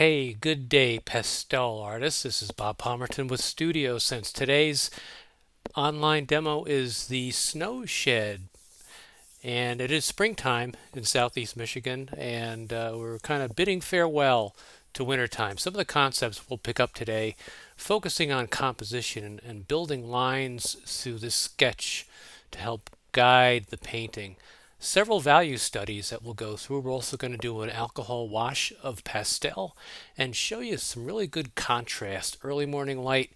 Hey, good day, pastel artists. This is Bob Palmerton with StudioSense. Today's online demo is the snow shed, and it is springtime in southeast Michigan, and we're kind of bidding farewell to wintertime. Some of the concepts we'll pick up today, focusing on composition and building lines through this sketch to help guide the painting. Several value studies that we'll go through. We're also going to do an alcohol wash of pastel and show you some really good contrast, early morning light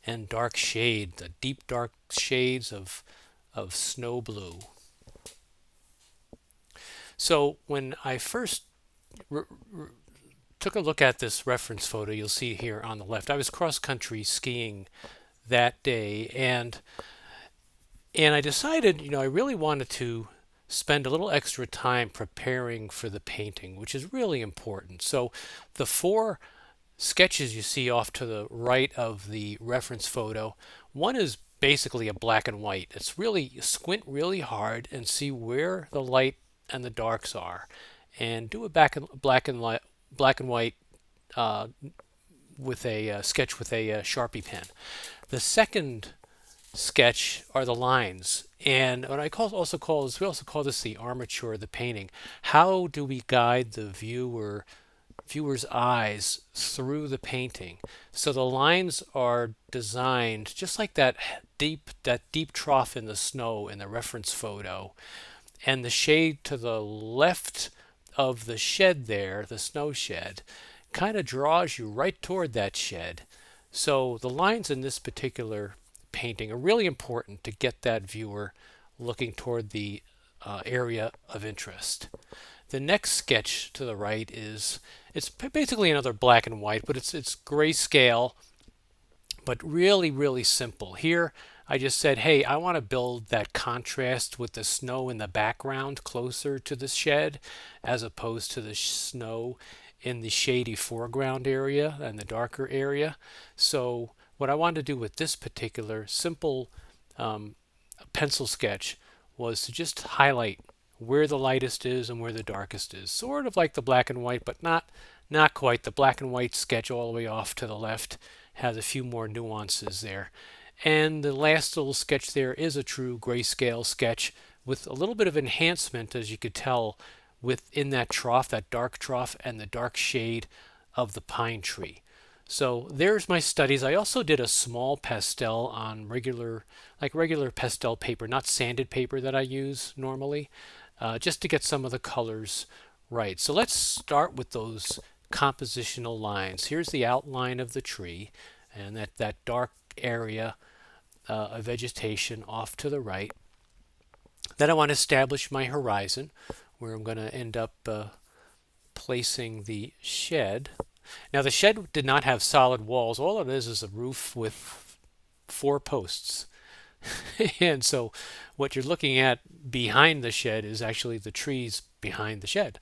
and dark shade, the deep dark shades of snow blue. So when I first took a look at this reference photo, you'll see here on the left, I was cross country skiing that day, and I decided, I really wanted to spend a little extra time preparing for the painting, which is really important. So the four sketches you see off to the right of the reference photo, one is basically a black and white. It's really squint really hard and see where the light and the darks are, and do a black and white with a sketch with a Sharpie pen. The second sketch are the lines, and what we also call this the armature of the painting. How do we guide the viewer's eyes through the painting? So the lines are designed just like that deep trough in the snow in the reference photo, and the shade to the left of the shed there, the snow shed, kind of draws you right toward that shed. So the lines in this particular painting are really important to get that viewer looking toward the area of interest. The next sketch to the right it's basically another black and white, but it's grayscale, but really simple. Here I just said, hey, I want to build that contrast with the snow in the background closer to the shed as opposed to the snow in the shady foreground area and the darker area. So what I wanted to do with this particular simple pencil sketch was to just highlight where the lightest is and where the darkest is. Sort of like the black and white, but not quite. The black and white sketch all the way off to the left has a few more nuances there. And the last little sketch there is a true grayscale sketch with a little bit of enhancement, as you could tell, within that trough, that dark trough, and the dark shade of the pine tree. So there's my studies. I also did a small pastel on regular pastel paper, not sanded paper that I use normally, just to get some of the colors right. So let's start with those compositional lines. Here's the outline of the tree and that dark area of vegetation off to the right. Then I want to establish my horizon, where I'm going to end up placing the shed. Now the shed did not have solid walls. All it is a roof with four posts. And so what you're looking at behind the shed is actually the trees behind the shed.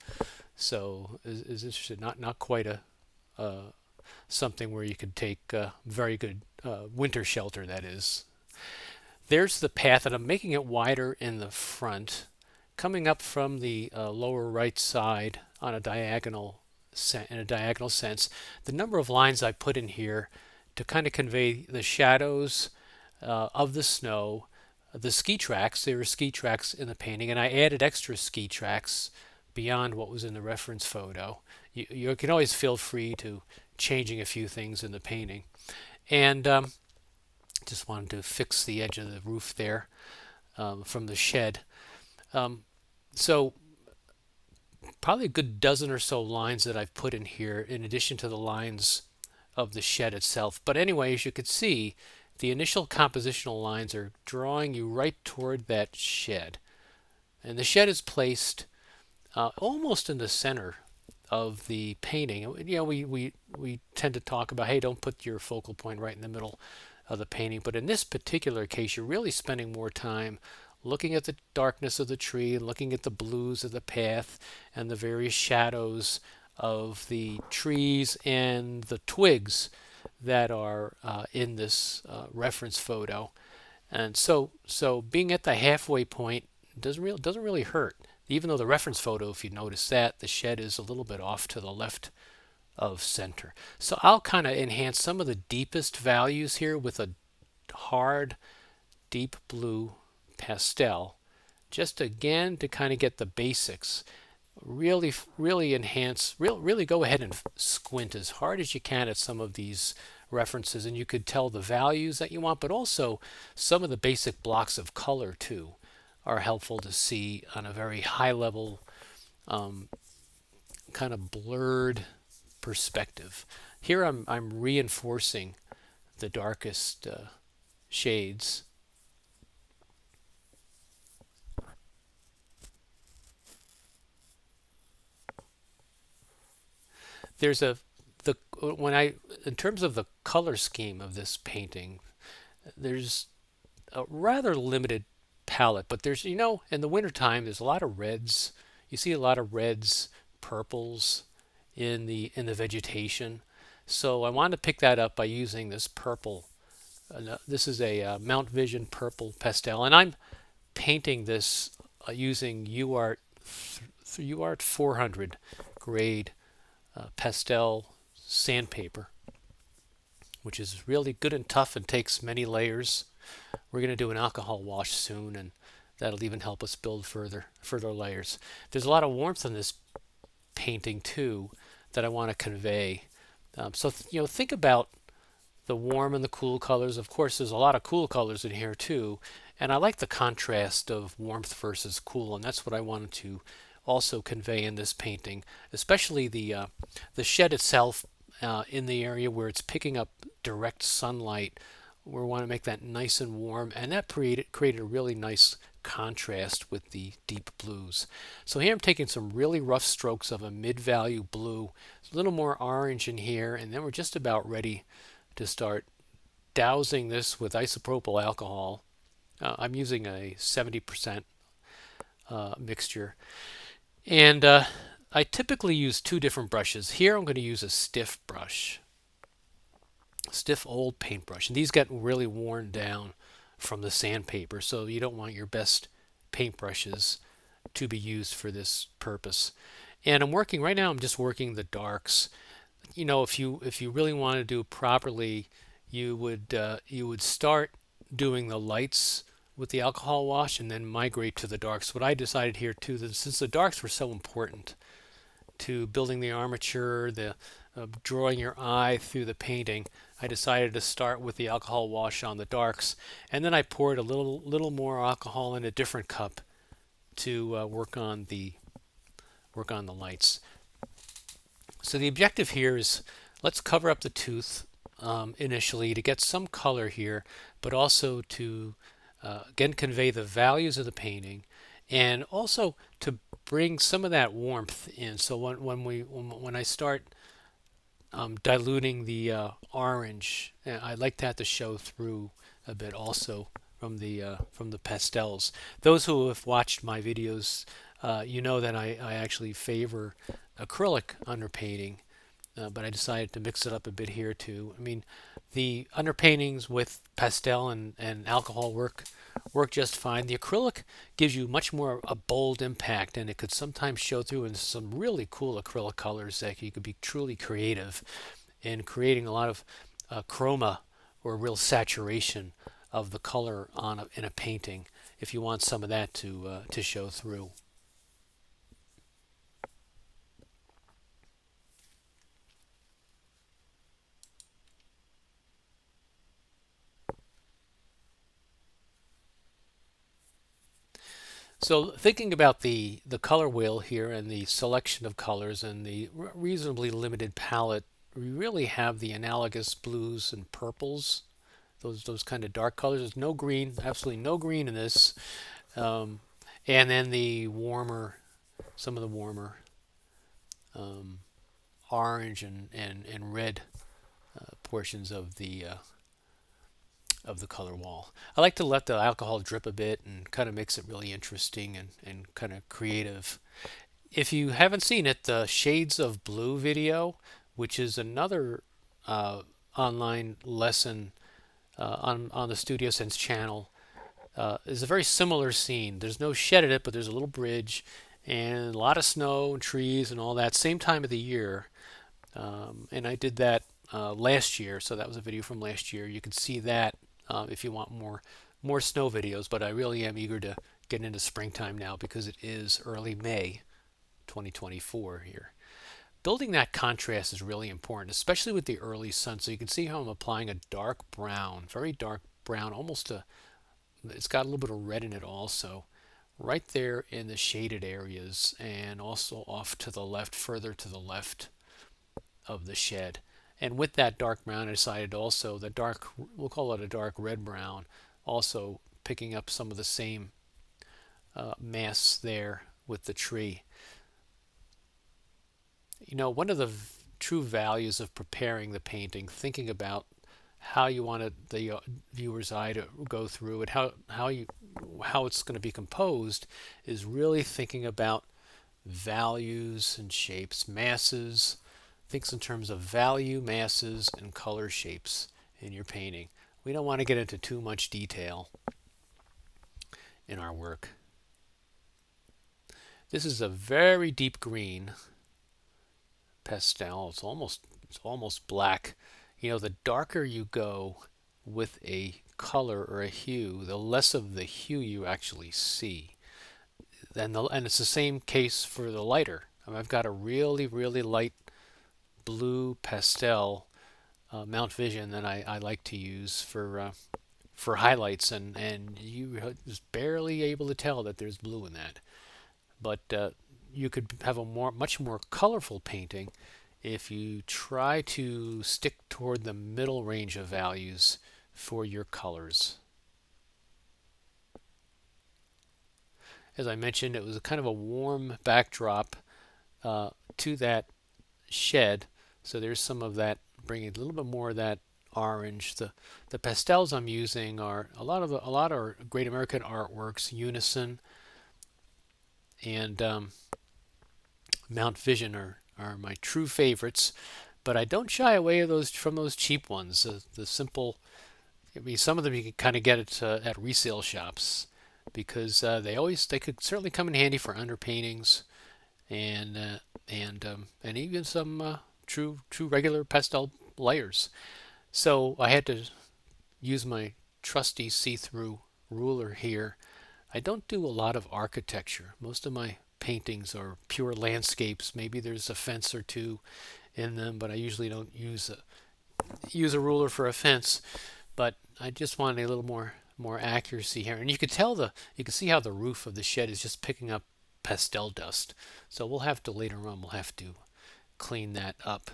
So is interesting. Not quite a something where you could take very good winter shelter, that is. There's the path, and I'm making it wider in the front, coming up from the lower right side on a diagonal in a diagonal sense. The number of lines I put in here to kind of convey the shadows of the snow, the ski tracks. There were ski tracks in the painting, and I added extra ski tracks beyond what was in the reference photo. You can always feel free to changing a few things in the painting. And just wanted to fix the edge of the roof there from the shed. So probably a good dozen or so lines that I've put in here in addition to the lines of the shed itself. But anyway, as you can see, the initial compositional lines are drawing you right toward that shed. And the shed is placed almost in the center of the painting. We tend to talk about, hey, don't put your focal point right in the middle of the painting. But in this particular case, you're really spending more time looking at the darkness of the tree, looking at the blues of the path and the various shadows of the trees and the twigs that are in this reference photo. And so being at the halfway point doesn't really hurt. Even though the reference photo, if you notice that, the shed is a little bit off to the left of center. So I'll kind of enhance some of the deepest values here with a hard deep blue pastel, just again to kind of get the basics. Really enhance, really go ahead and squint as hard as you can at some of these references, and you could tell the values that you want, but also some of the basic blocks of color too are helpful to see on a very high level, kind of blurred perspective. Here I'm reinforcing the darkest shades. There's a the when I in terms of the color scheme of this painting, there's a rather limited palette, but there's, in the wintertime there's a lot of reds. You see a lot of reds, purples in the vegetation. So I wanted to pick that up by using this purple. This is a Mount Vision purple pastel, and I'm painting this using UART 400 grade pastel sandpaper, which is really good and tough and takes many layers. We're going to do an alcohol wash soon, and that'll even help us build further layers. There's a lot of warmth in this painting too that I want to convey. So think about the warm and the cool colors. Of course, there's a lot of cool colors in here too, and I like the contrast of warmth versus cool, and that's what I wanted to also convey in this painting, especially the shed itself in the area where it's picking up direct sunlight. We want to make that nice and warm, and that created a really nice contrast with the deep blues. So here I'm taking some really rough strokes of a mid-value blue, a little more orange in here, and then we're just about ready to start dousing this with isopropyl alcohol. I'm using a 70% mixture. And I typically use two different brushes. Here I'm going to use a stiff brush, stiff old paintbrush. And these get really worn down from the sandpaper, so you don't want your best paintbrushes to be used for this purpose. And right now I'm just working the darks. If you really want to do it properly, you would start doing the lights with the alcohol wash and then migrate to the darks. What I decided here too, that since the darks were so important to building the armature, the drawing your eye through the painting, I decided to start with the alcohol wash on the darks, and then I poured a little more alcohol in a different cup to work on the lights. So the objective here is, let's cover up the tooth initially to get some color here, but also to again convey the values of the painting, and also to bring some of that warmth in. So when I start diluting the orange, I like that to show through a bit also from the pastels. Those who have watched my videos, you know that I actually favor acrylic underpainting, but I decided to mix it up a bit here too. I mean, the underpaintings with pastel and alcohol work just fine. The acrylic gives you much more a bold impact, and it could sometimes show through in some really cool acrylic colors that you could be truly creative in creating a lot of chroma or real saturation of the color in a painting if you want some of that to show through. So thinking about the color wheel here and the selection of colors and the reasonably limited palette, we really have the analogous blues and purples, those kind of dark colors. There's no green, absolutely no green in this, um, and then some of the warmer um, orange and red portions of the color wall. I like to let the alcohol drip a bit and kind of makes it really interesting and kind of creative. If you haven't seen it, the Shades of Blue video, which is another online lesson on the StudioSense channel, is a very similar scene. There's no shed in it, but there's a little bridge and a lot of snow and trees and all that. Same time of the year. And I did that last year, so that was a video from last year. You can see that if you want more snow videos, but I really am eager to get into springtime now because it is early May 2024 here. Building that contrast is really important, especially with the early sun. So you can see how I'm applying a dark brown, very dark brown, almost it's got a little bit of red in it also, right there in the shaded areas and also off to the left, further to the left of the shed. And with that dark brown, I decided also the dark, we'll call it a dark red brown, also picking up some of the same mass there with the tree. One of the true values of preparing the painting, thinking about how you want the viewer's eye to go through it, how it's going to be composed, is really thinking about values and shapes, masses, thinks in terms of value, masses, and color shapes in your painting. We don't want to get into too much detail in our work. This is a very deep green pastel. It's almost black. The darker you go with a color or a hue, the less of the hue you actually see. And it's the same case for the lighter. I've got a really, really light blue pastel Mount Vision that I like to use for highlights, and you just barely able to tell that there's blue in that. But you could have a much more colorful painting if you try to stick toward the middle range of values for your colors. As I mentioned, it was a kind of a warm backdrop to that shed, so there's some of that, bringing a little bit more of that orange. The pastels I'm using are a lot are Great American Artworks, Unison, and Mount Vision are my true favorites, but I don't shy away from those cheap ones. The simple, some of them you can kind of get at resale shops because they could certainly come in handy for underpaintings and even some true regular pastel layers. So I had to use my trusty see-through ruler here. I don't do a lot of architecture. Most of my paintings are pure landscapes. Maybe there's a fence or two in them, but I usually don't use a ruler for a fence. But I just wanted a little more accuracy here. And you can see how the roof of the shed is just picking up pastel dust. So later on we'll have to clean that up.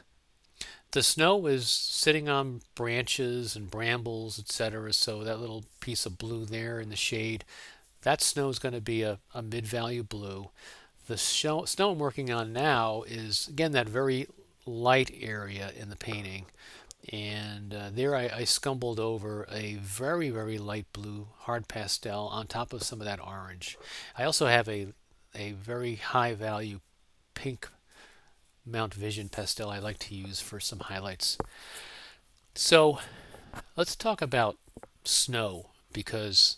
The snow is sitting on branches and brambles, etc. So that little piece of blue there in the shade, that snow is going to be a mid-value blue. The snow I'm working on now is, again, that very light area in the painting. And there I scumbled over a very, very light blue hard pastel on top of some of that orange. I also have a very high value pink Mount Vision pastel I like to use for some highlights. So let's talk about snow, because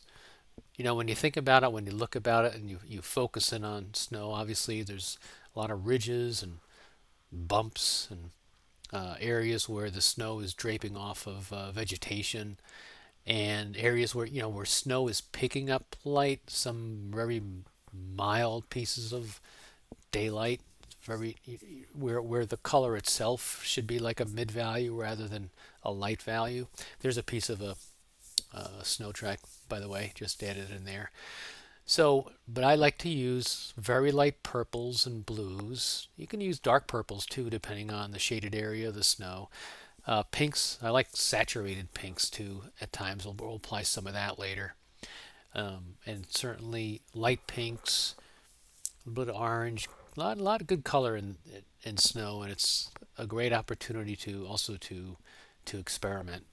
when you think about it, when you look about it and you focus in on snow, obviously there's a lot of ridges and bumps and areas where the snow is draping off of vegetation, and areas where snow is picking up light, some very mild pieces of daylight, very where the color itself should be like a mid value rather than a light value. There's a piece of a snow track, by the way, just added in there. So, but I like to use very light purples and blues. You can use dark purples too, depending on the shaded area of the snow. Pinks, I like saturated pinks too at times. We'll apply some of that later. And certainly light pinks, a little bit of orange, a lot of good color in snow, and it's a great opportunity to experiment.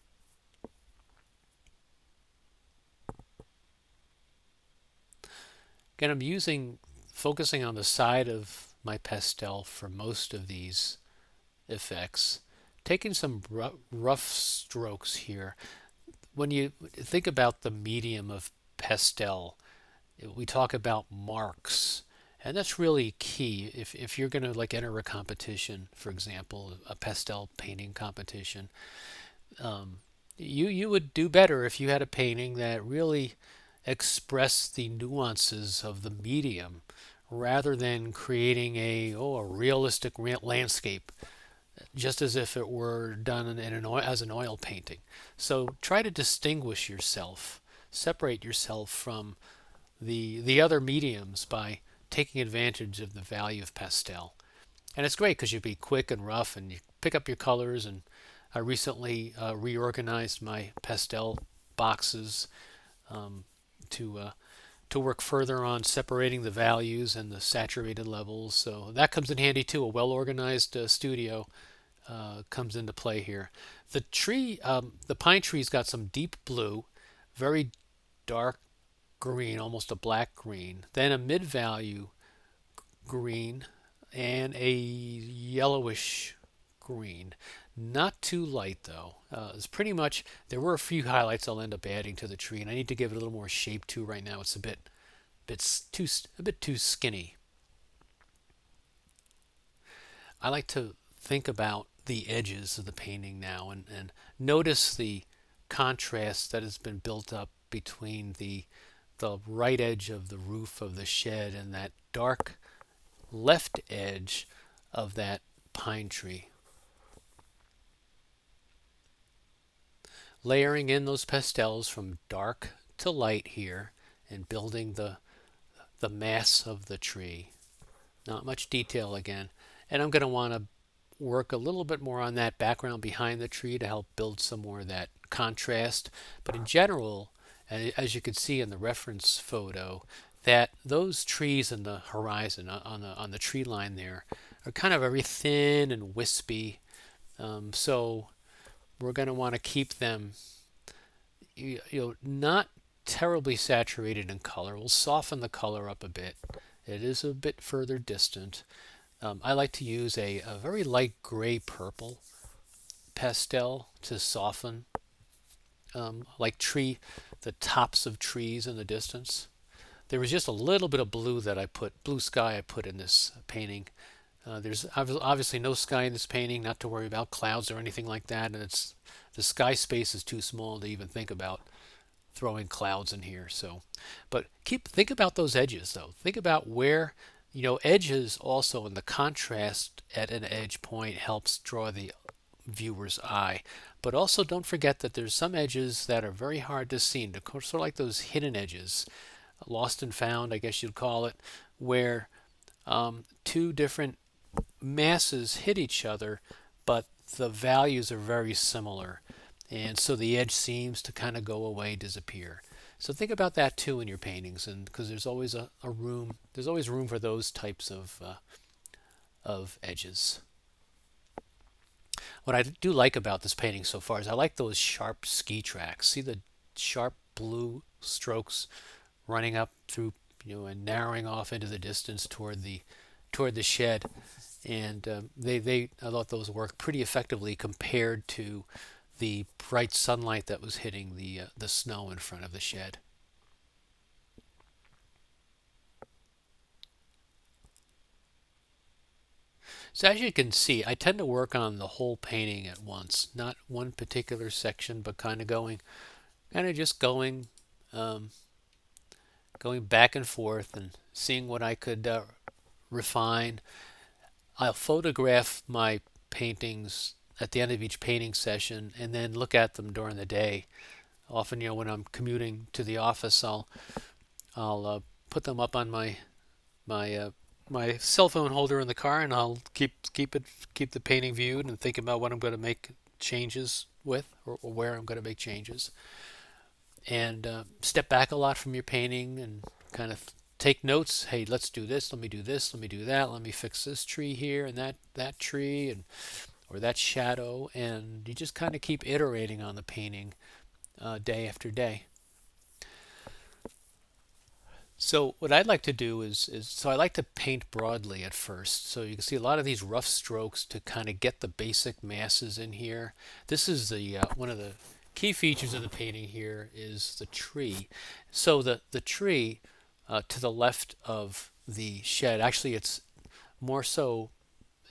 Again, focusing on the side of my pastel for most of these effects, taking some rough strokes here. When you think about the medium of pastel, we talk about marks, And that's really key if you're going to like enter a competition, for example, a pastel painting competition. Um, you would do better if you had a painting that really expressed the nuances of the medium rather than creating a realistic landscape just as if it were done in an oil, as an oil painting. So try to distinguish yourself, separate yourself from the other mediums by taking advantage of the value of pastel. And it's great because you be quick and rough and you pick up your colors. And I recently reorganized my pastel boxes um, to to work further on separating the values and the saturated levels. So that comes in handy too. A well organized studio comes into play here. The pine tree's got some deep blue, very dark green, almost a black green, then a mid value green, and a yellowish green. Not too light though. It's pretty much, there were a few highlights I'll end up adding to the tree, and I need to give it a little more shape too. Right now, it's a bit too skinny. I like to think about the edges of the painting now and notice the contrast that has been built up between the right edge of the roof of the shed and that dark left edge of that pine tree. Layering in those pastels from dark to light here and building the mass of the tree. Not much detail again. And I'm going to want to work a little bit more on that background behind the tree to help build some more of that contrast. But in general, as you can see in the reference photo, that those trees in the horizon on the tree line there are kind of very thin and wispy. So we're going to want to keep them, not terribly saturated in color. We'll soften the color up a bit. It is a bit further distant. I like to use a very light gray purple pastel to soften, like the tops of trees in the distance. There was just a little bit of blue sky I put in this painting. There's obviously no sky in this painting, not to worry about clouds or anything like that, and the sky space is too small to even think about throwing clouds in here. So, but think about those edges though. Think about where, edges also, and the contrast at an edge point helps draw the viewer's eye. But also don't forget that there's some edges that are very hard to see, sort of like those hidden edges, lost and found, I guess you'd call it, where two different masses hit each other, but the values are very similar. And so the edge seems to kind of go away, disappear. So think about that too in your paintings, and because there's always there's always room for those types of edges. What I do like about this painting so far is I like those sharp ski tracks. See the sharp blue strokes running up through, and narrowing off into the distance toward the shed, and I thought those worked pretty effectively compared to the bright sunlight that was hitting the snow in front of the shed. So as you can see, I tend to work on the whole painting at once, not one particular section, but kind of just um, going back and forth and seeing what I could refine. I'll photograph my paintings at the end of each painting session and then look at them during the day. Often, when I'm commuting to the office, I'll put them up on my my cell phone holder in the car, and I'll keep the painting viewed and think about what I'm going to make changes with, or where I'm going to make changes, and step back a lot from your painting and kind of take notes. Hey, let's do this. Let me do this. Let me do that. Let me fix this tree here and that tree and or that shadow, and you just kind of keep iterating on the painting day after day. So what I'd like to do is I like to paint broadly at first. So you can see a lot of these rough strokes to kind of get the basic masses in here. This is the one of the key features of the painting here is the tree. So the tree, to the left of the shed. Actually, it's more so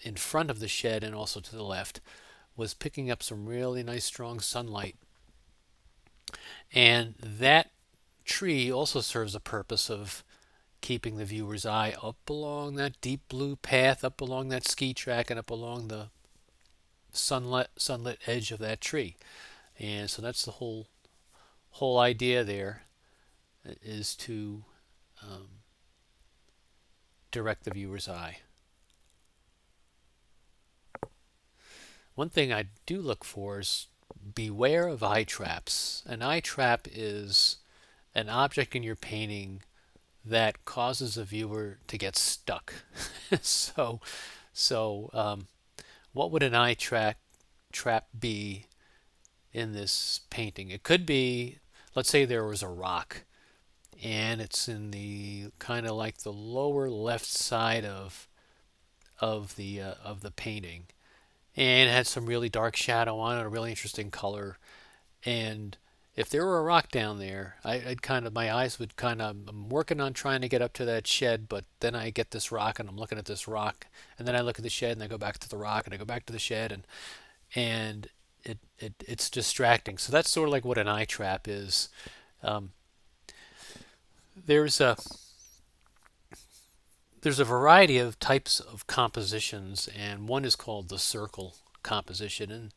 in front of the shed and also to the left, was picking up some really nice strong sunlight. And that tree also serves a purpose of keeping the viewer's eye up along that deep blue path, up along that ski track, and up along the sunlit edge of that tree. And so that's the whole idea there, is to um, direct the viewer's eye. One thing I do look for is beware of eye traps. An eye trap is an object in your painting that causes a viewer to get stuck. so, so what would an trap be in this painting? It could be, let's say there was a rock, and it's in the kind of like the lower left side of the painting, and it had some really dark shadow on it, a really interesting color. And if there were a rock down there, I'd kind of, my eyes would kind of, I'm working on trying to get up to that shed, but then I get this rock and I'm looking at this rock, and then I look at the shed and I go back to the rock and I go back to the shed, and it's distracting. So that's sort of like what an eye trap is. Um, there's a there's a variety of types of compositions, and one is called the circle composition,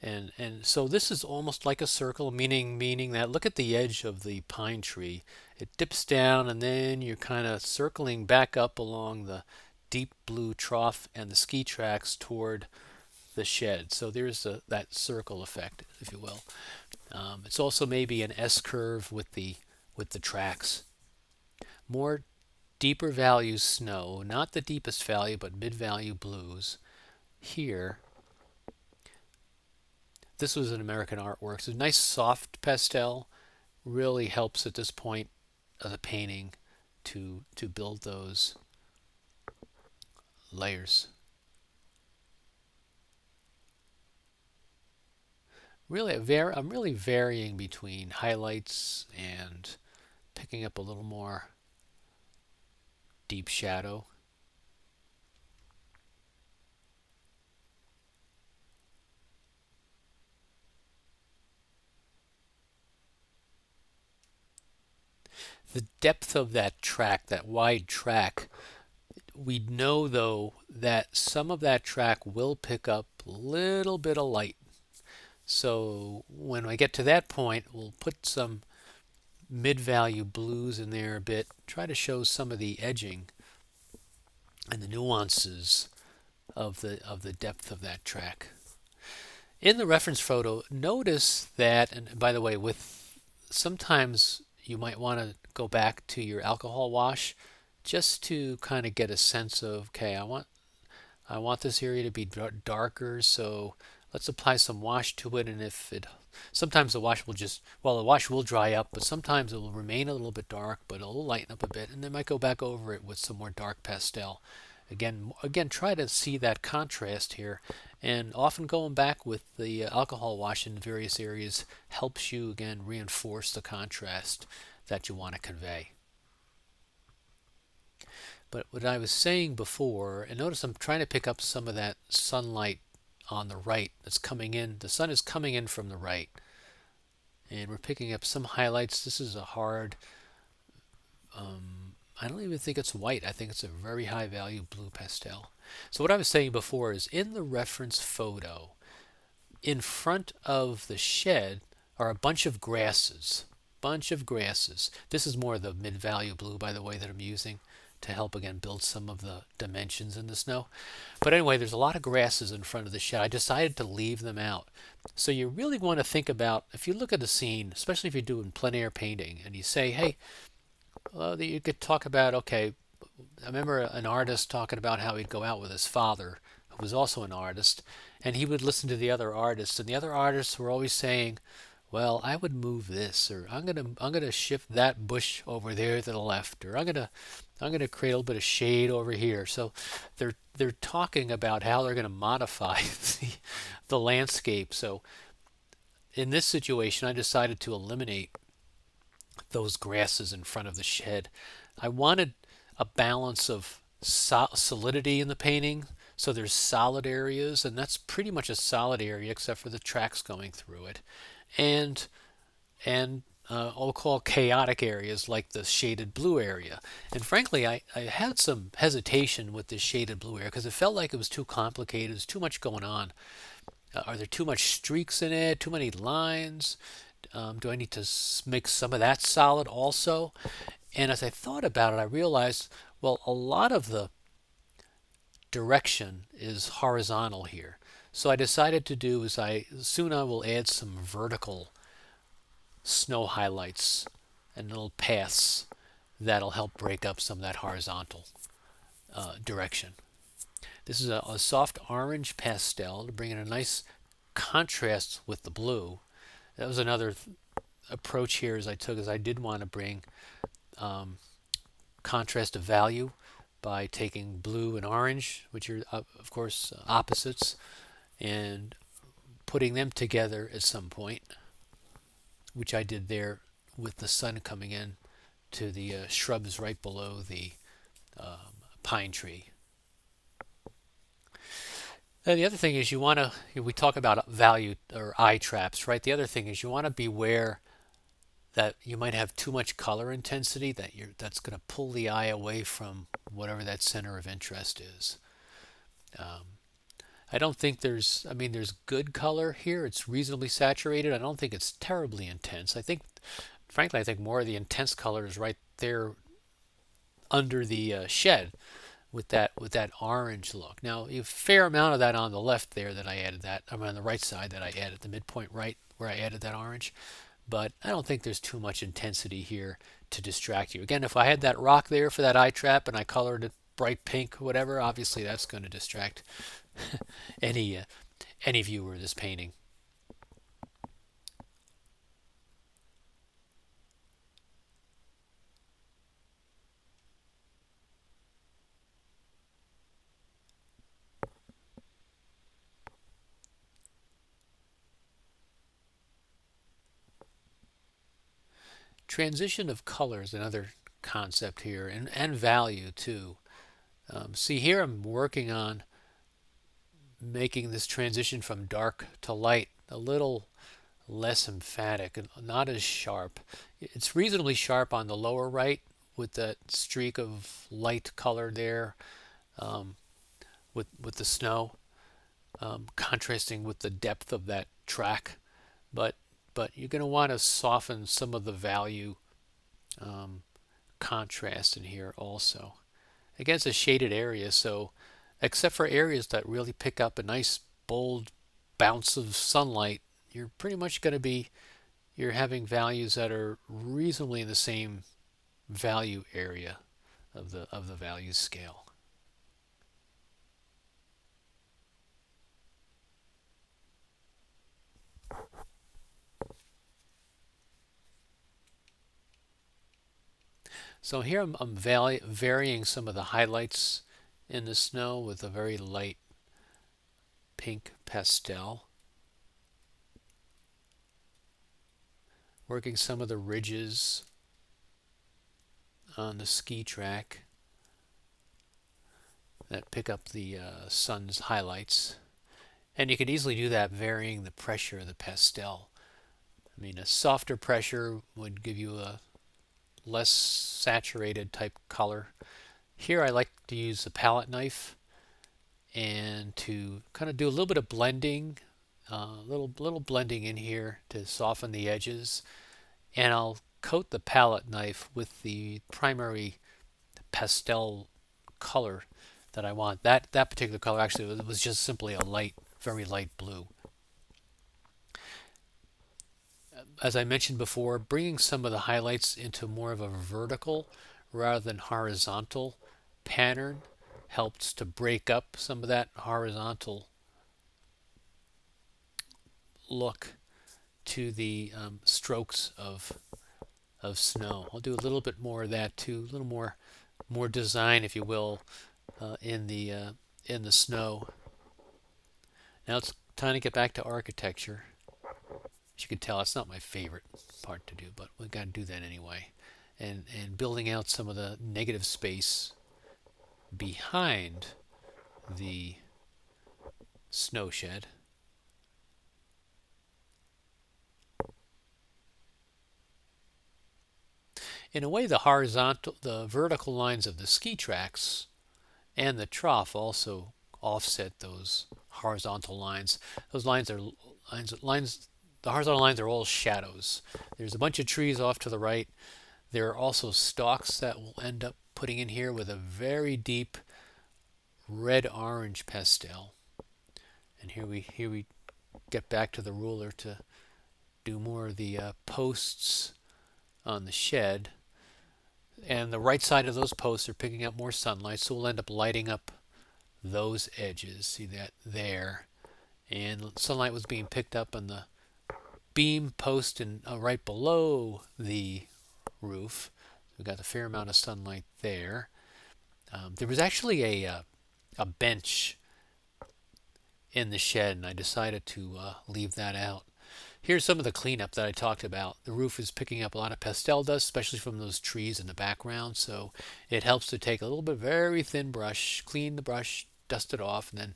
and so this is almost like a circle, meaning that look at the edge of the pine tree. It dips down, and then you're kind of circling back up along the deep blue trough and the ski tracks toward the shed. So there's that circle effect, if you will. It's also maybe an S curve with the tracks. More deeper values snow, not the deepest value, but mid-value blues. Here, this was an American artwork. It's a nice soft pastel. Really helps at this point of the painting to build those layers. Really, I'm really varying between highlights and picking up a little more deep shadow. The depth of that track, that wide track, we know though that some of that track will pick up a little bit of light. So when I get to that point, we'll put some mid-value blues in there a bit, try to show some of the edging and the nuances of the depth of that track. In the reference photo, notice that, and by the way, with sometimes you might want to go back to your alcohol wash just to kind of get a sense of, okay, I want this area to be darker, so let's apply some wash to it. And if it, sometimes the wash will just, well, the wash will dry up, but sometimes it will remain a little bit dark, but it'll lighten up a bit, and then might go back over it with some more dark pastel. Again, try to see that contrast here, and often going back with the alcohol wash in various areas helps you again reinforce the contrast that you want to convey. But what I was saying before, and notice I'm trying to pick up some of that sunlight on the right that's coming in. The sun is coming in from the right, and we're picking up some highlights. This is a hard, I don't even think it's white. I think it's a very high value blue pastel. So what I was saying before is in the reference photo, in front of the shed are a bunch of grasses. This is more the mid-value blue, by the way, that I'm using to help again build some of the dimensions in the snow. But anyway, there's a lot of grasses in front of the shed. I decided to leave them out. So you really want to think about, if you look at a scene, especially if you're doing plein air painting, and you say, hey, you could talk about, okay, I remember an artist talking about how he'd go out with his father, who was also an artist, and he would listen to the other artists, and the other artists were always saying, well, I would move this, or I'm gonna shift that bush over there to the left, or I'm gonna create a little bit of shade over here. So they're talking about how they're gonna modify the landscape. So in this situation, I decided to eliminate those grasses in front of the shed. I wanted a balance of solidity in the painting. So there's solid areas, and that's pretty much a solid area except for the tracks going through it, and I'll call chaotic areas like the shaded blue area. And frankly, I had some hesitation with this shaded blue area because it felt like it was too complicated. There's too much going on. Are there too much streaks in it? Too many lines? Do I need to make some of that solid also? And as I thought about it, I realized, well, a lot of the direction is horizontal here. So I decided to do is I will add some vertical snow highlights and little paths that'll help break up some of that horizontal direction. This is a soft orange pastel to bring in a nice contrast with the blue. That was another approach here as I took, as I did want to bring contrast of value by taking blue and orange, which are of course opposites, and putting them together at some point, which I did there with the sun coming in to the shrubs right below the pine tree. And the other thing is you want to, we talk about value or eye traps, right? The other thing is you want to beware that you might have too much color intensity that's going to pull the eye away from whatever that center of interest is. I don't think there's, I mean, there's good color here. It's reasonably saturated. I don't think it's terribly intense. I think, frankly, I think more of the intense color is right there under the shed with that orange look. Now, a fair amount of that on the left there that I added that, I mean on the right side that I added, the midpoint right where I added that orange. But I don't think there's too much intensity here to distract you. Again, if I had that rock there for that eye trap and I colored it bright pink or whatever, obviously that's going to distract any any viewer of this painting. Transition of color is another concept here, and value too. See here I'm working on making this transition from dark to light a little less emphatic and not as sharp. It's reasonably sharp on the lower right with that streak of light color there, with the snow, contrasting with the depth of that track. But you're going to want to soften some of the value um, contrast in here also. Again, it's a shaded area, so except for areas that really pick up a nice bold bounce of sunlight, you're pretty much going to be, you're having values that are reasonably in the same value area of the value scale. So here I'm varying some of the highlights in the snow with a very light pink pastel. Working some of the ridges on the ski track that pick up the sun's highlights. And you could easily do that varying the pressure of the pastel. I mean, a softer pressure would give you a less saturated type color. Here I like to use a palette knife and to kind of do a little bit of blending, little blending in here to soften the edges. And I'll coat the palette knife with the primary pastel color that I want. That particular color actually was just simply a light, very light blue. As I mentioned before, bringing some of the highlights into more of a vertical rather than horizontal pattern helps to break up some of that horizontal look to the strokes of snow. I'll do a little bit more of that too, a little more design, if you will, in the snow. Now it's time to get back to architecture. As you can tell, it's not my favorite part to do, but we've got to do that anyway. and building out some of the negative space behind the snow shed. In a way, the vertical lines of the ski tracks and the trough also offset those horizontal lines. Those lines, the horizontal lines are all shadows. There's a bunch of trees off to the right. There are also stalks that we'll end up putting in here with a very deep red-orange pastel. And here we get back to the ruler to do more of the posts on the shed. And the right side of those posts are picking up more sunlight, so we'll end up lighting up those edges. See that there? And sunlight was being picked up on the beam post and right below the roof. We got a fair amount of sunlight there. There was actually a bench in the shed, and I decided to leave that out. Here's some of the cleanup that I talked about. The roof is picking up a lot of pastel dust, especially from those trees in the background, so it helps to take a little bit very thin brush, clean the brush, dust it off, and then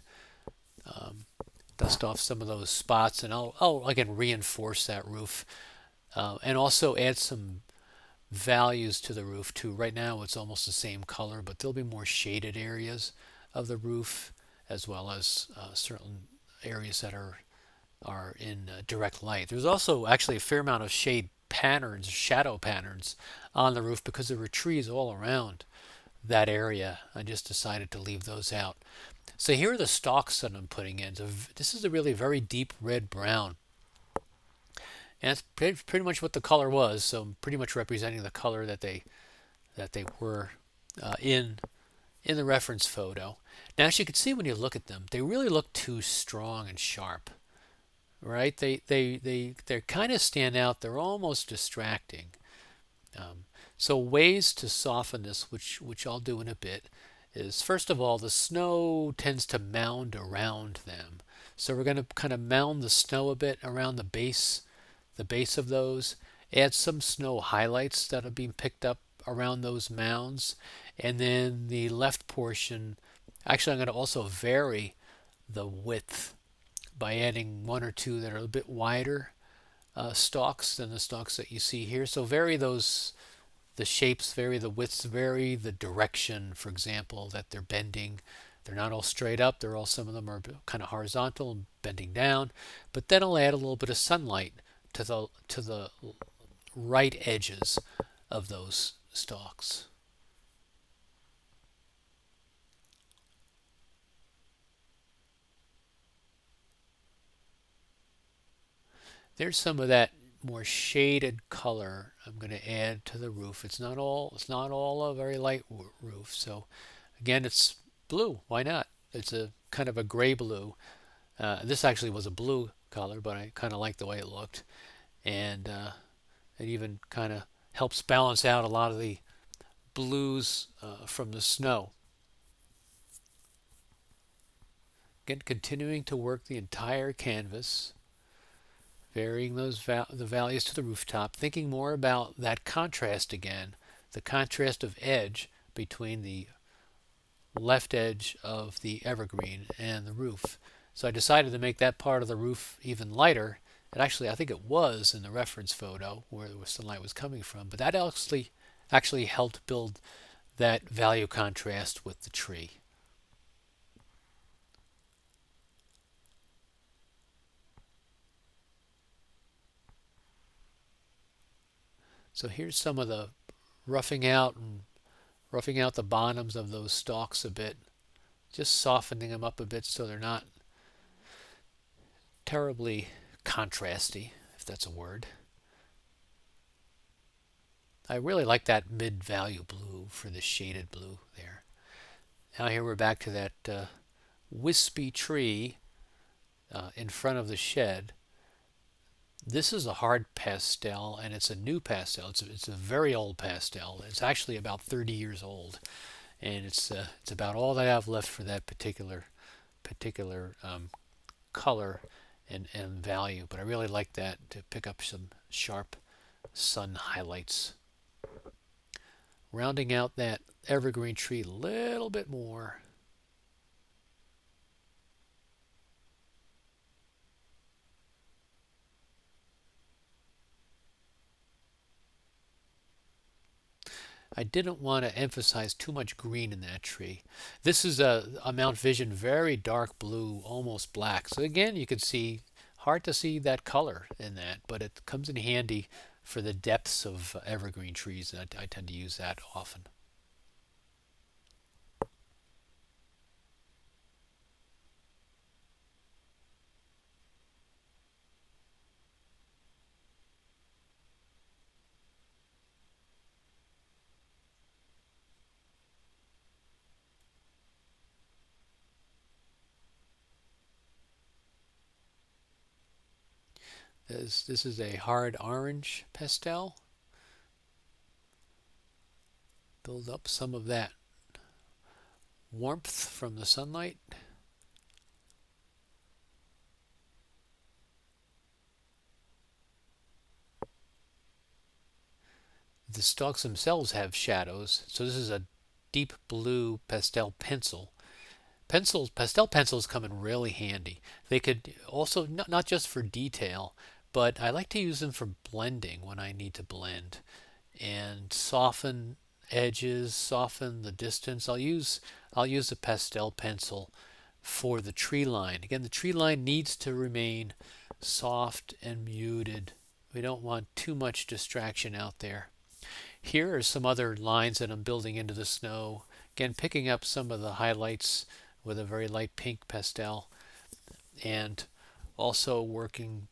dust off some of those spots, and I'll again reinforce that roof and also add some values to the roof too. Right now it's almost the same color, but there'll be more shaded areas of the roof as well as certain areas that are in direct light. There's also actually a fair amount of shade patterns, shadow patterns on the roof because there were trees all around that area. I just decided to leave those out. So here are the stalks that I'm putting in. So this is a really very deep red brown. And that's pretty much what the color was. So I'm pretty much representing the color that they were in the reference photo. Now, as you can see when you look at them, they really look too strong and sharp, right? They kind of stand out. They're almost distracting. So ways to soften this, which I'll do in a bit, is first of all, the snow tends to mound around them. So we're going to kind of mound the snow a bit around the base of those. Add some snow highlights that are being picked up around those mounds. And then the left portion, actually I'm going to also vary the width by adding one or two that are a bit wider stalks than the stalks that you see here. So vary the shapes, vary the widths, vary the direction, for example, that they're bending. They're not all straight up. Some of them are kind of horizontal and bending down. But then I'll add a little bit of sunlight to the right edges of those stalks. There's some of that more shaded color I'm going to add to the roof. It's not all a very light roof. So again, it's blue. Why not? It's a kind of a gray blue. This actually was a blue color, but I kind of like the way it looked, and it even kind of helps balance out a lot of the blues from the snow. Again, continuing to work the entire canvas, varying the values to the rooftop, thinking more about that contrast again, the contrast of edge between the left edge of the evergreen and the roof. So I decided to make that part of the roof even lighter. And actually, I think it was in the reference photo where the sunlight was coming from, but that actually helped build that value contrast with the tree. So here's some of the roughing out the bottoms of those stalks a bit, just softening them up a bit so they're not terribly contrasty, if that's a word. I really like that mid-value blue for the shaded blue there. Now here we're back to that wispy tree in front of the shed. This is a hard pastel, and it's a new pastel. It's a very old pastel. It's actually about 30 years old, and it's about all that I have left for that particular color and value. But I really like that to pick up some sharp sun highlights. rounding out that evergreen tree a little bit more. I didn't want to emphasize too much green in that tree. This is a Mount Vision, very dark blue, almost black. So again, you can see, hard to see that color in that, but it comes in handy for the depths of evergreen trees. And I tend to use that often. This is a hard orange pastel. Build up some of that warmth from the sunlight. The stalks themselves have shadows, so this is a deep blue pastel pencil. Pastel pencils come in really handy. They could also, not just for detail, but I like to use them for blending when I need to blend and soften edges, soften the distance. I'll use a pastel pencil for the tree line. Again, the tree line needs to remain soft and muted. We don't want too much distraction out there. Here are some other lines that I'm building into the snow. Again, picking up some of the highlights with a very light pink pastel and also working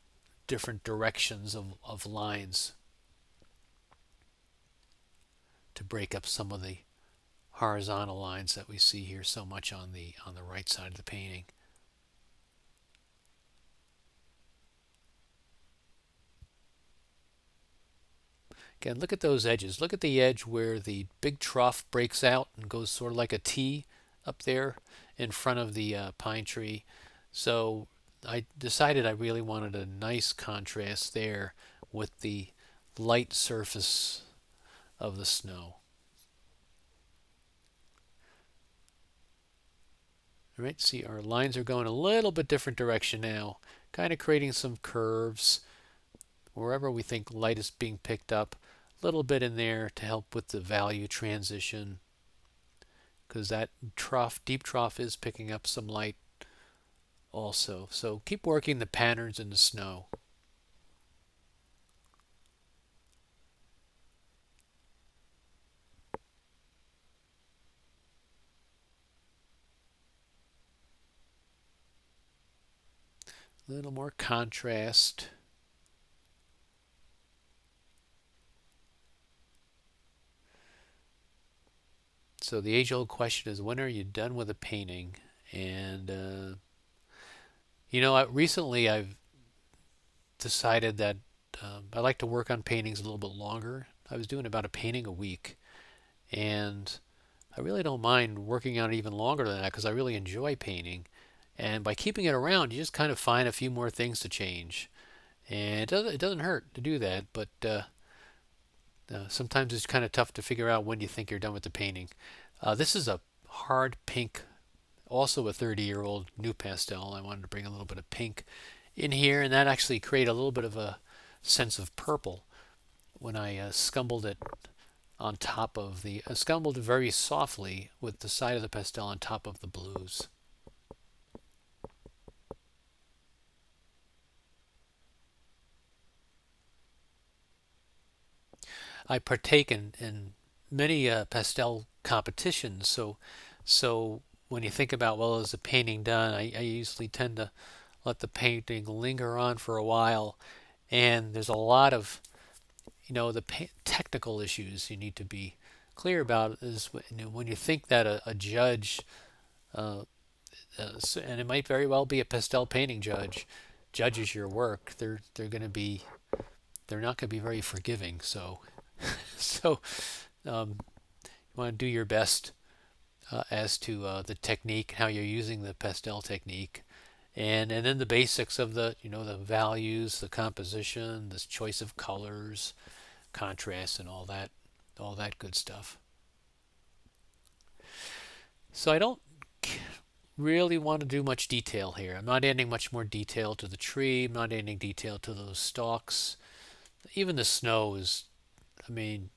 different directions of lines to break up some of the horizontal lines that we see here so much on the right side of the painting. Again, look at those edges. Look at the edge where the big trough breaks out and goes sort of like a T up there in front of the pine tree. So I decided I really wanted a nice contrast there with the light surface of the snow. All right, see our lines are going a little bit different direction now, kind of creating some curves wherever we think light is being picked up. A little bit in there to help with the value transition because that deep trough is picking up some light also. So keep working the patterns in the snow. A little more contrast. So the age-old question is, when are you done with a painting? And recently I've decided that I like to work on paintings a little bit longer. I was doing about a painting a week, and I really don't mind working on it even longer than that because I really enjoy painting. And by keeping it around, you just kind of find a few more things to change. And it doesn't hurt to do that, but sometimes it's kind of tough to figure out when you think you're done with the painting. This is a hard pink, also a 30-year-old new pastel. I wanted to bring a little bit of pink in here, and that actually created a little bit of a sense of purple when I scumbled it on top of scumbled very softly with the side of the pastel on top of the blues. I partake in many pastel competitions, so when you think about, well, is the painting done? I usually tend to let the painting linger on for a while, and there's a lot of the technical issues you need to be clear about is when you think that a judge, uh, and it might very well be a pastel painting judge, judges your work, they're not going to be very forgiving. So so um, you want to do your best as to the technique, how you're using the pastel technique, and then the basics of the values, the composition, the choice of colors, contrast, and all that good stuff. So I don't really want to do much detail here. I'm not adding much more detail to the tree. I'm not adding detail to those stalks. Even the snow is, I mean,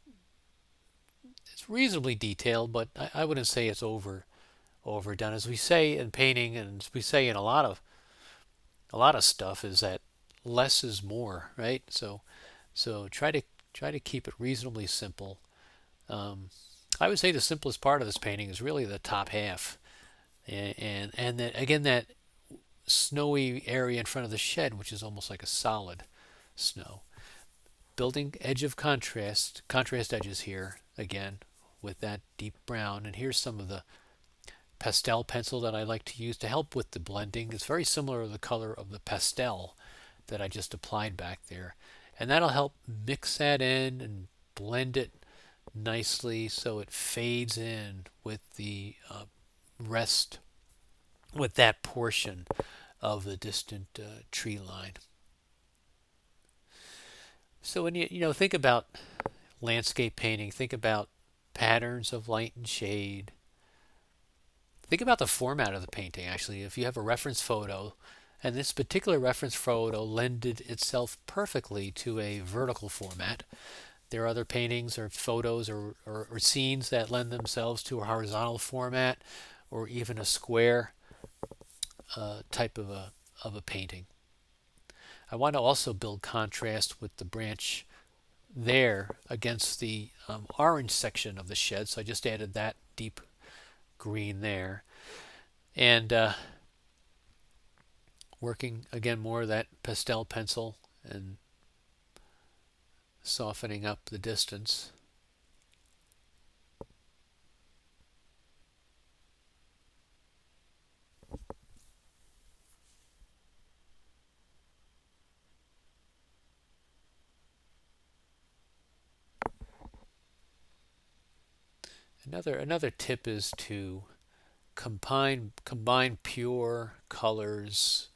it's reasonably detailed, but I wouldn't say it's overdone. As we say in painting, and as we say in a lot of stuff, is that less is more, right? So try to keep it reasonably simple. Um, I would say the simplest part of this painting is really the top half, and that again that snowy area in front of the shed, which is almost like a solid snow. Building edge of contrast edges here again with that deep brown. And here's some of the pastel pencil that I like to use to help with the blending. It's very similar to the color of the pastel that I just applied back there. And that'll help mix that in and blend it nicely so it fades in with the rest, with that portion of the distant tree line. So when you think about landscape painting, think about patterns of light and shade. Think about the format of the painting, actually. If you have a reference photo, and this particular reference photo lended itself perfectly to a vertical format. There are other paintings or photos or scenes that lend themselves to a horizontal format or even a square type of a painting. I want to also build contrast with the branch there against the orange section of the shed. So I just added that deep green there. And working again more of that pastel pencil and softening up the distance. Another tip is to combine pure colors,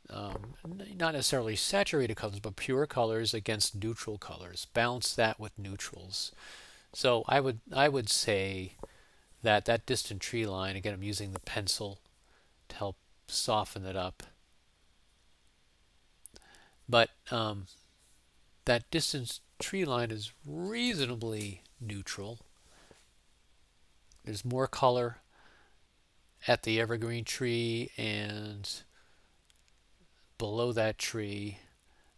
not necessarily saturated colors, but pure colors against neutral colors. Balance that with neutrals. So I would say that that distant tree line, again, I'm using the pencil to help soften it up. But that distant tree line is reasonably neutral. There's more color at the evergreen tree and below that tree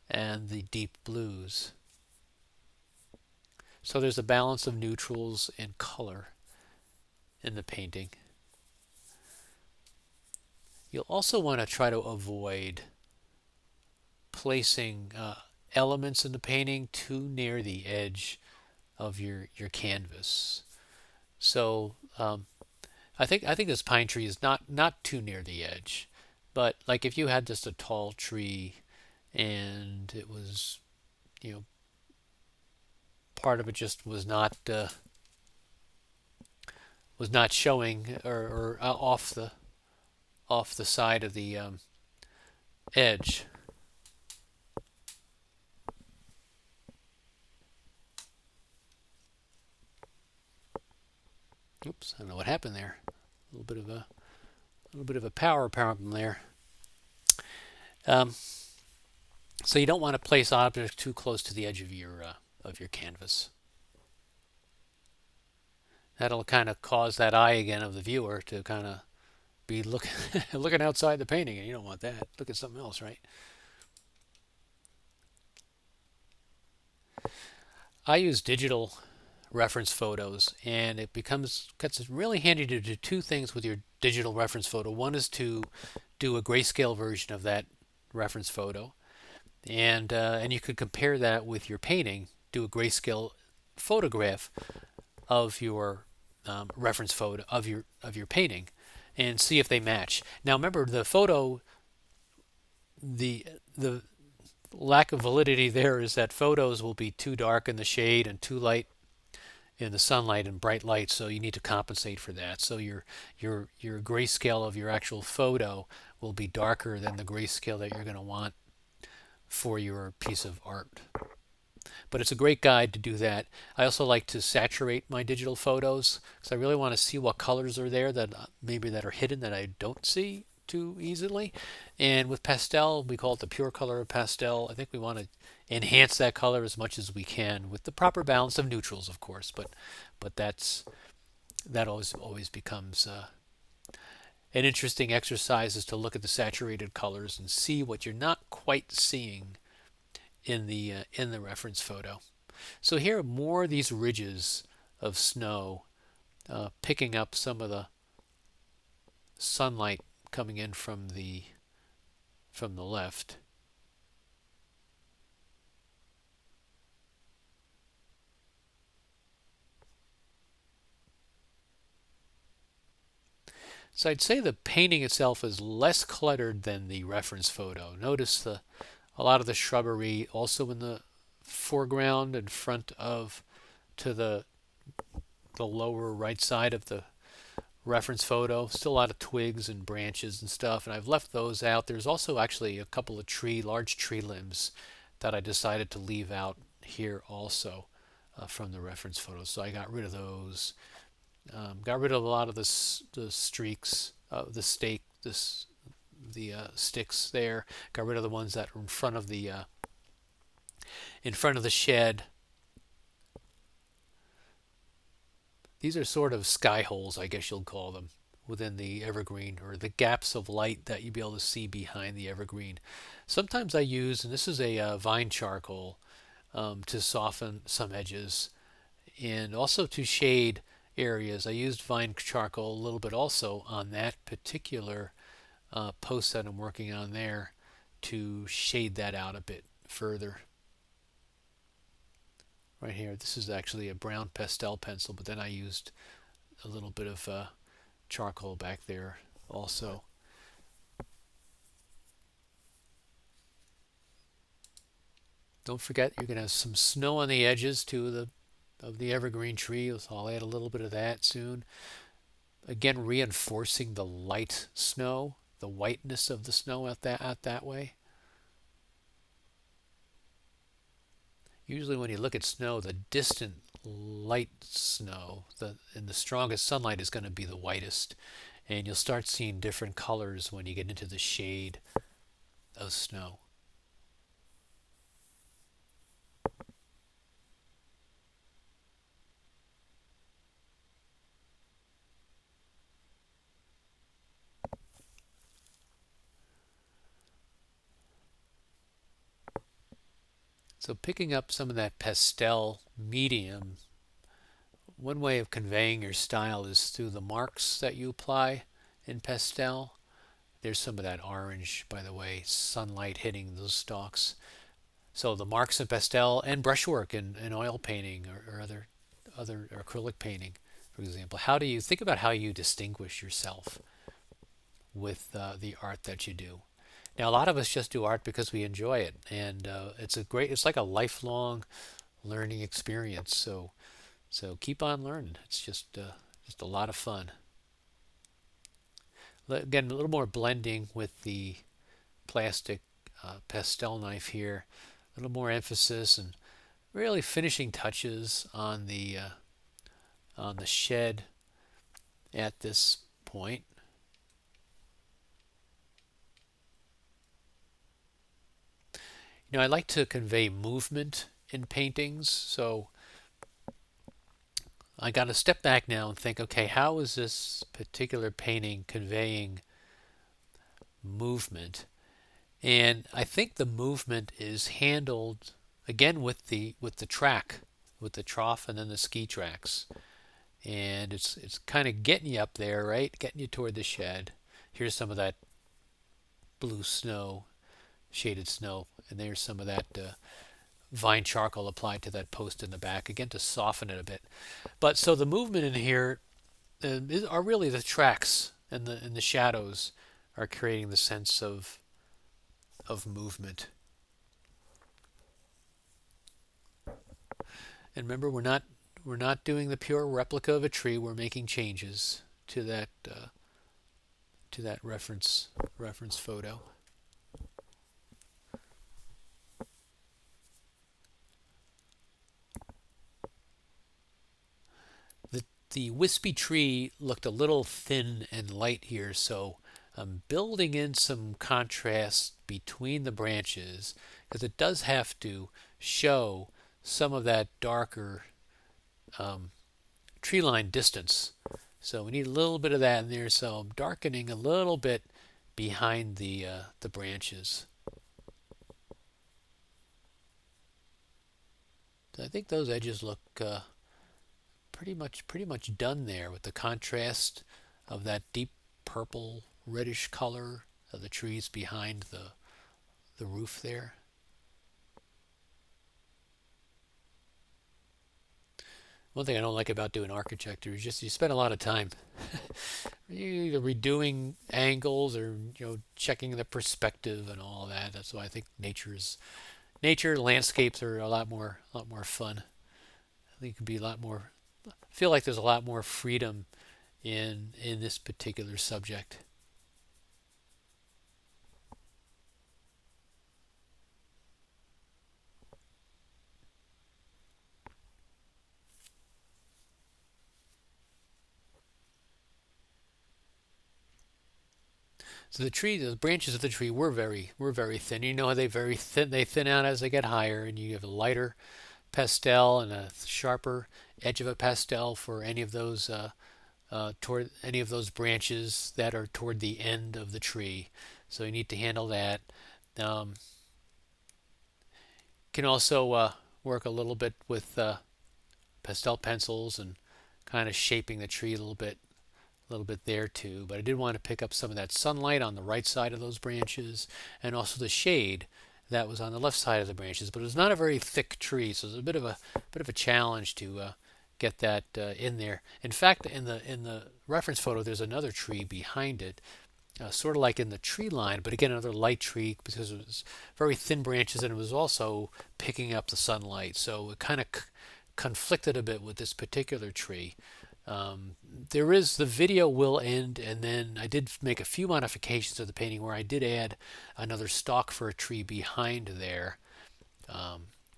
and the deep blues. So there's a balance of neutrals and color in the painting. You'll also want to try to avoid placing elements in the painting too near the edge of your canvas. So I think this pine tree is not too near the edge, but like if you had just a tall tree and it was, you know, part of it just was not showing or off the side of the edge. Oops, I don't know what happened there. A little bit of a power problem there. Um, so you don't want to place objects too close to the edge of your canvas. That'll kind of cause that eye again of the viewer to kind of be looking looking outside the painting, and you don't want that. Look at something else, right? I use digital reference photos, and it gets really handy to do two things with your digital reference photo. One is to do a grayscale version of that reference photo, and you could compare that with your painting. Do a grayscale photograph of your reference photo of your painting, and see if they match. Now, remember the photo, the lack of validity there is that photos will be too dark in the shade and too light in the sunlight and bright light, so you need to compensate for that. So your grayscale of your actual photo will be darker than the grayscale that you're going to want for your piece of art. But it's a great guide to do that. I also like to saturate my digital photos because I really want to see what colors are there that maybe that are hidden that I don't see too easily. And with pastel, we call it the pure color of pastel. I think we want to enhance that color as much as we can with the proper balance of neutrals, of course. But that always becomes an interesting exercise is to look at the saturated colors and see what you're not quite seeing in the reference photo. So here are more of these ridges of snow, picking up some of the sunlight coming in from the left. So I'd say the painting itself is less cluttered than the reference photo. Notice a lot of the shrubbery also in the foreground in front of to the lower right side of the reference photo. Still a lot of twigs and branches and stuff, and I've left those out. There's also actually a couple of large tree limbs that I decided to leave out here also from the reference photo. So I got rid of those. Got rid of a lot of the streaks, the sticks there. Got rid of the ones that are in front of the shed. These are sort of sky holes, I guess you'll call them, within the evergreen or the gaps of light that you'll be able to see behind the evergreen. Sometimes I use, and this is a vine charcoal to soften some edges and also to shade areas. I used vine charcoal a little bit also on that particular post that I'm working on there to shade that out a bit further. Right here, this is actually a brown pastel pencil, but then I used a little bit of charcoal back there also. Don't forget you're going to have some snow on the edges too of the evergreen tree, so I'll add a little bit of that soon. Again, reinforcing the light snow, the whiteness of the snow out that way. Usually when you look at snow, the distant light snow, and the strongest sunlight is going to be the whitest. And you'll start seeing different colors when you get into the shade of snow. So picking up some of that pastel medium, one way of conveying your style is through the marks that you apply in pastel. There's some of that orange, by the way, sunlight hitting those stalks. So the marks in pastel and brushwork in oil painting or other acrylic painting, for example. How do you think about how you distinguish yourself with the art that you do? Now, a lot of us just do art because we enjoy it, and it's like a lifelong learning experience. So keep on learning. It's just a lot of fun. Again, a little more blending with the plastic pastel knife here, a little more emphasis and really finishing touches on the shed at this point. I like to convey movement in paintings, so I got to step back now and think, okay, how is this particular painting conveying movement? And I think the movement is handled again with the track, with the trough and then the ski tracks. And it's kind of getting you up there, right? Getting you toward the shed. Here's some of that blue snow, shaded snow, and there's some of that vine charcoal applied to that post in the back, again to soften it a bit. But so the movement in here are really the tracks and the shadows are creating the sense of movement. And remember, we're not doing the pure replica of a tree. We're making changes to that reference photo. the wispy tree looked a little thin and light here, so I'm building in some contrast between the branches because it does have to show some of that darker tree line distance. So we need a little bit of that in there, so I'm darkening a little bit behind the branches. So I think those edges look pretty much done there with the contrast of that deep purple reddish color of the trees behind the roof there. One thing I don't like about doing architecture is just you spend a lot of time either redoing angles or checking the perspective and all that. That's why I think nature landscapes are a lot more fun. I think it could be a lot more. I feel like there's a lot more freedom in this particular subject. So the branches of the tree were very thin. You know how they thin out as they get higher, and you have a lighter pastel and a sharper edge of a pastel for any of those toward any of those branches that are toward the end of the tree. So you need to handle that. Can also work a little bit with pastel pencils and kind of shaping the tree a little bit there too, but I did want to pick up some of that sunlight on the right side of those branches and also the shade that was on the left side of the branches. But it was not a very thick tree, so it was a bit of a challenge to get that in there. In fact, in the reference photo, there's another tree behind it, sort of like in the tree line, but again another light tree because it was very thin branches and it was also picking up the sunlight, so it kind of conflicted a bit with this particular tree. There is the video will end, and then I did make a few modifications to the painting where I did add another stalk for a tree behind there,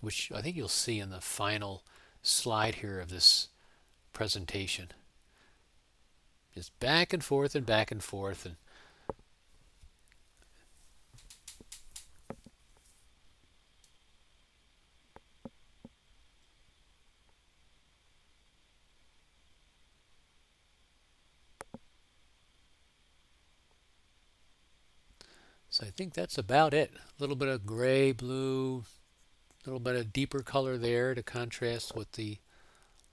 which I think you'll see in the final slide here of this presentation. Just back and forth and back and forth, and so I think that's about it. A little bit of gray, blue, a little bit of deeper color there to contrast with the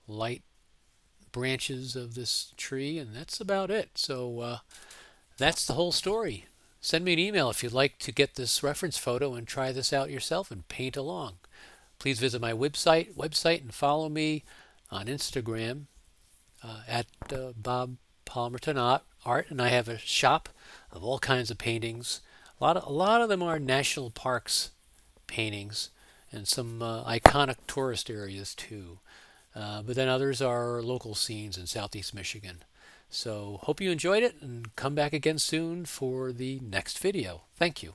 light branches of this tree, and that's about it. So that's the whole story. Send me an email if you'd like to get this reference photo and try this out yourself and paint along. Please visit my website and follow me on Instagram at Bob Palmerton Art, and I have a shop of all kinds of paintings. A lot of them are national parks paintings and some iconic tourist areas too. But then others are local scenes in Southeast Michigan. So hope you enjoyed it and come back again soon for the next video. Thank you.